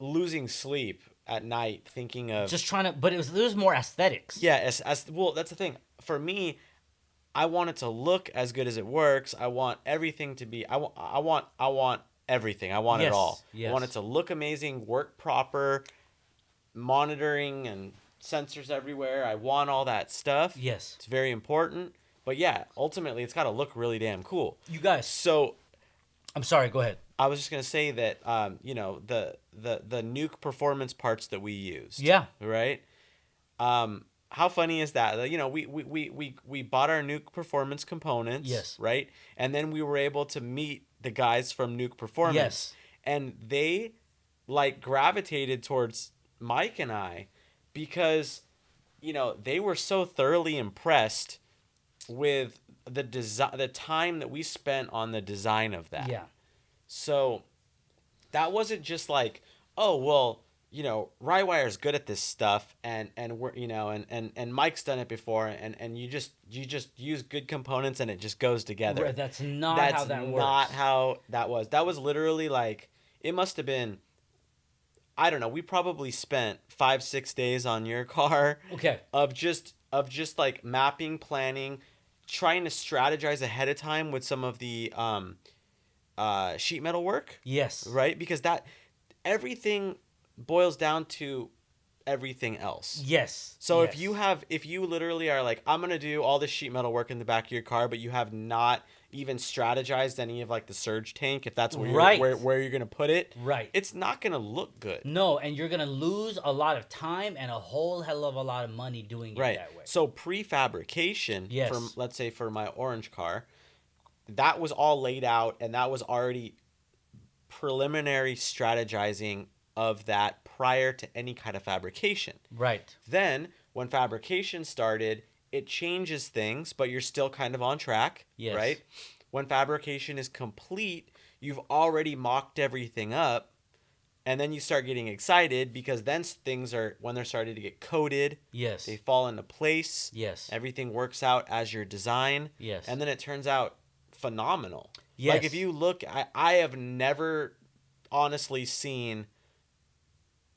losing sleep at night thinking of Just trying to, but it was more aesthetics. yeah, as well, that's the thing. For me, I want it to look as good as it works. I want everything to be I want everything. I want it all. Yes, I want it yes, to look amazing, work proper, monitoring and sensors everywhere. I want all that stuff. yes. It's very important. But yeah, ultimately it's got to look really damn cool. You guys, So I'm sorry. Go ahead. I was just gonna say that the nuke performance parts that we used. Yeah. Right. How funny is that? We bought our nuke performance components. Yes. Right. And then we were able to meet the guys from nuke performance. Yes. And they like gravitated towards Mike and I because they were so thoroughly impressed with the time that we spent on the design of that. Yeah. So that wasn't just like, oh well, Rywire's good at this stuff, and we're and Mike's done it before, and you just use good components and it just goes together. Right, that's not That's how that works. not how that was. That was literally like it must have been. I don't know. We probably spent 5-6 days on your car Okay. of just like mapping, planning, trying to strategize ahead of time with some of the sheet metal work, Yes. right? Because that everything boils down to everything else. Yes. So yes. if you literally are like, I'm gonna do all this sheet metal work in the back of your car, but you have not even strategized any of like the surge tank, if that's where Right. where you're gonna put it, Right. it's not gonna look good. No, and you're gonna lose a lot of time and a whole hell of a lot of money doing it Right. that way. So prefabrication, Yes. for let's say for my orange car, that was all laid out and that was already preliminary strategizing of that prior to any kind of fabrication. Right. Then when fabrication started, it changes things, but you're still kind of on track, Yes. right? When fabrication is complete, you've already mocked everything up, and then you start getting excited because then things are, when they're starting to get coated, Yes. they fall into place, Yes. everything works out as your design, Yes. and then it turns out phenomenal. Yes. Like if you look, I have never honestly seen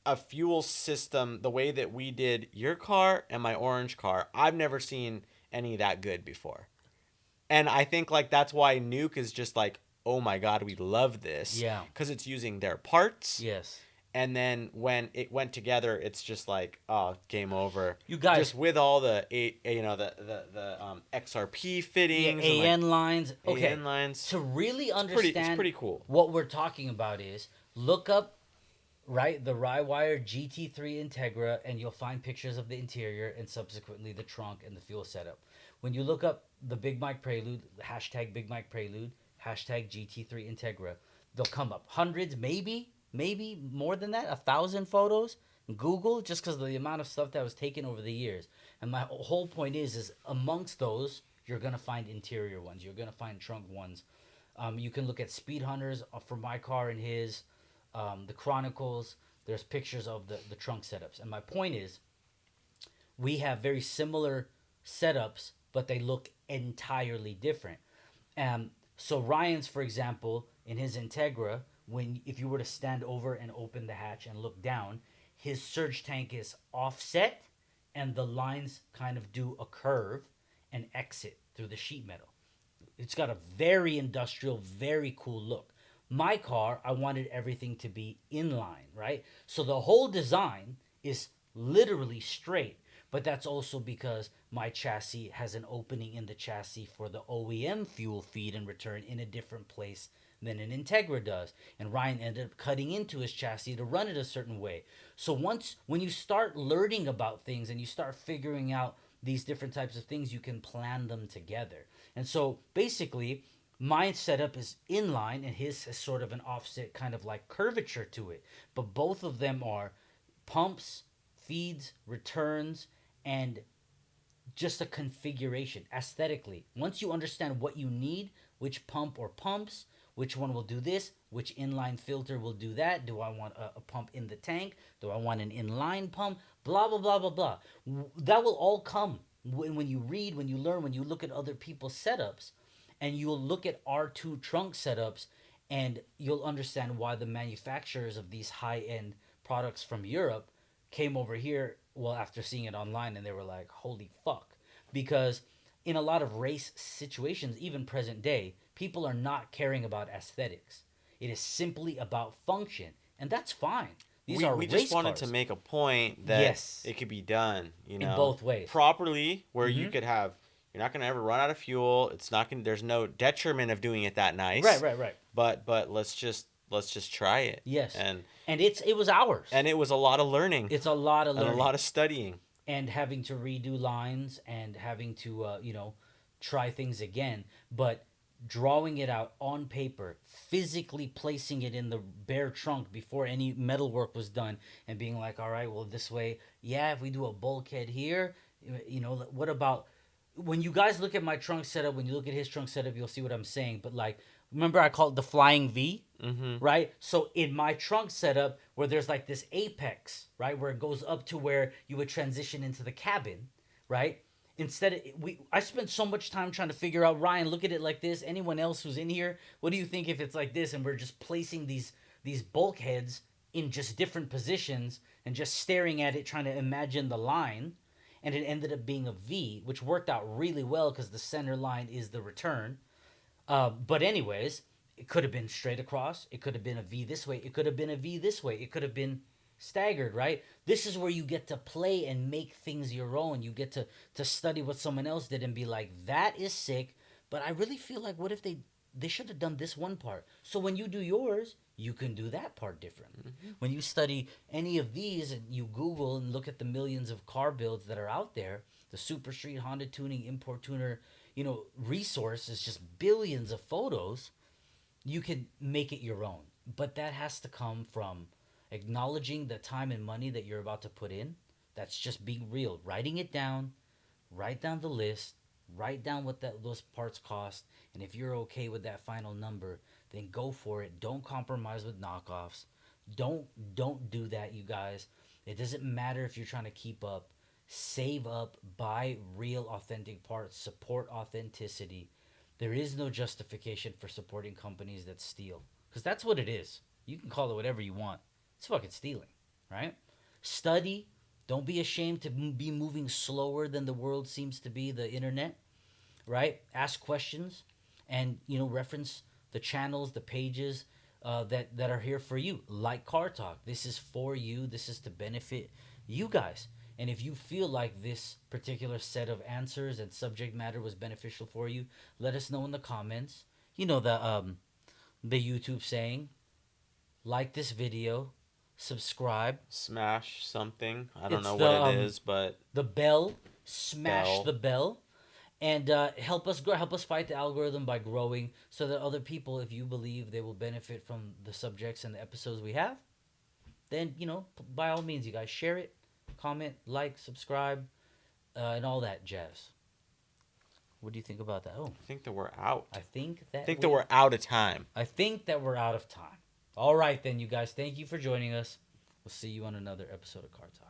a fuel system the way that we did your car and my orange car. I've never seen any that good before. And I think like that's why Nuke is just like, oh my god, we love this. Yeah. Because it's using their parts. Yes. And then when it went together, it's just like, oh, game over. You guys, just with all the XRP fittings, AN and like lines. Okay. AN lines. To really It's understand pretty cool. what we're talking about is look up, right, the Rywire GT3 Integra, and you'll find pictures of the interior and subsequently the trunk and the fuel setup. When you look up the Big Mike Prelude, hashtag Big Mike Prelude, hashtag GT3 Integra, they'll come up. Hundreds, maybe more than that, 1,000 photos. Google, just because of the amount of stuff that was taken over the years. And my whole point is amongst those, you're going to find interior ones. You're going to find trunk ones. You can look at Speed Hunters for my car and his. The Chronicles, there's pictures of the trunk setups. And my point is, we have very similar setups, but they look entirely different. So Ryan's, for example, in his Integra, if you were to stand over and open the hatch and look down, his surge tank is offset and the lines kind of do a curve and exit through the sheet metal. It's got a very industrial, very cool look. My car, I wanted everything to be inline, right? So the whole design is literally straight, but that's also because my chassis has an opening in the chassis for the OEM fuel feed and return in a different place than an Integra does. And Ryan ended up cutting into his chassis to run it a certain way. So when you start learning about things and you start figuring out these different types of things, you can plan them together. And so basically, my setup is inline and his has sort of an offset kind of like curvature to it. But both of them are pumps, feeds, returns, and just a configuration aesthetically. Once you understand what you need, which pump or pumps, which one will do this, which inline filter will do that, do I want a pump in the tank, do I want an inline pump, blah, blah, blah, blah, blah. That will all come when you read, when you learn, when you look at other people's setups. And you'll look at R2 trunk setups and you'll understand why the manufacturers of these high-end products from Europe came over here, well, after seeing it online, and they were like, holy fuck. Because in a lot of race situations, even present day, people are not caring about aesthetics. It is simply about function, and that's fine. These are We just race wanted to cars. make a point that Yes, it could be done, in both ways. properly, where you Mm-hmm. could have, you're not gonna ever run out of fuel. It's not gonna, there's no detriment of doing it that Right, nice. right, right. But let's just try it. Yes, And and it was ours. it was a lot of learning It's a lot of and a learning lot of studying. and having to redo lines and having to try things again. But drawing it out on paper, physically placing it in the bare trunk before any metal work was done, and being like, all right, well, this way, yeah, if we do a bulkhead here, what about when you guys look at my trunk setup, when you look at his trunk setup, you'll see what I'm saying. But like, remember I called it the flying V, Mm-hmm. right? So in my trunk setup, where there's like this apex, right, where it goes up to where you would transition into the cabin, right? Instead, I spent so much time trying to figure out. Ryan, look at it like this. Anyone else who's in here, what do you think if it's like this? And we're just placing these bulkheads in just different positions and just staring at it, trying to imagine the line, and it ended up being a V, which worked out really well because the center line is the return. But anyways, it could have been straight across. It could have been a V this way. It could have been a V this way. It could have been staggered, right? This is where you get to play and make things your own. You get to study what someone else did and be like, that is sick. But I really feel like, what if they should have done this one part? So when you do yours, you can do that part different. Mm-hmm. When you study any of these and you Google and look at the millions of car builds that are out there, the Super Street Honda Tuning Import Tuner, resource is just billions of photos. You can make it your own, but that has to come from acknowledging the time and money that you're about to put in. That's just being real, writing it down, write down the list, write down what those parts cost, and if you're okay with that final number, then go for it. Don't compromise with knockoffs. Don't do that, you guys. It doesn't matter if you're trying to keep up. Save up, buy real authentic parts, support authenticity. There is no justification for supporting companies that steal, because that's what it is. You can call it whatever you want. It's fucking stealing, right? Study. Don't be ashamed to be moving slower than the world seems to be, the internet, right? Ask questions and, reference the channels, the pages that are here for you. Like Car Talk. This is for you. This is to benefit you guys. And if you feel like this particular set of answers and subject matter was beneficial for you, let us know in the comments. You know the YouTube saying, like this video, subscribe, Smash something. I don't it's know the what it is, but the bell, smash bell. the bell, and help us grow, help us fight the algorithm by growing, so that other people, if you believe they will benefit from the subjects and the episodes we have, then by all means, you guys share it, comment, like, subscribe, and all that jazz. What do you think about that? Oh, I think that we're out. I think that I think that we're out of time. I think that we're out of time. All right, then, you guys. Thank you for joining us. We'll see you on another episode of Car Talk.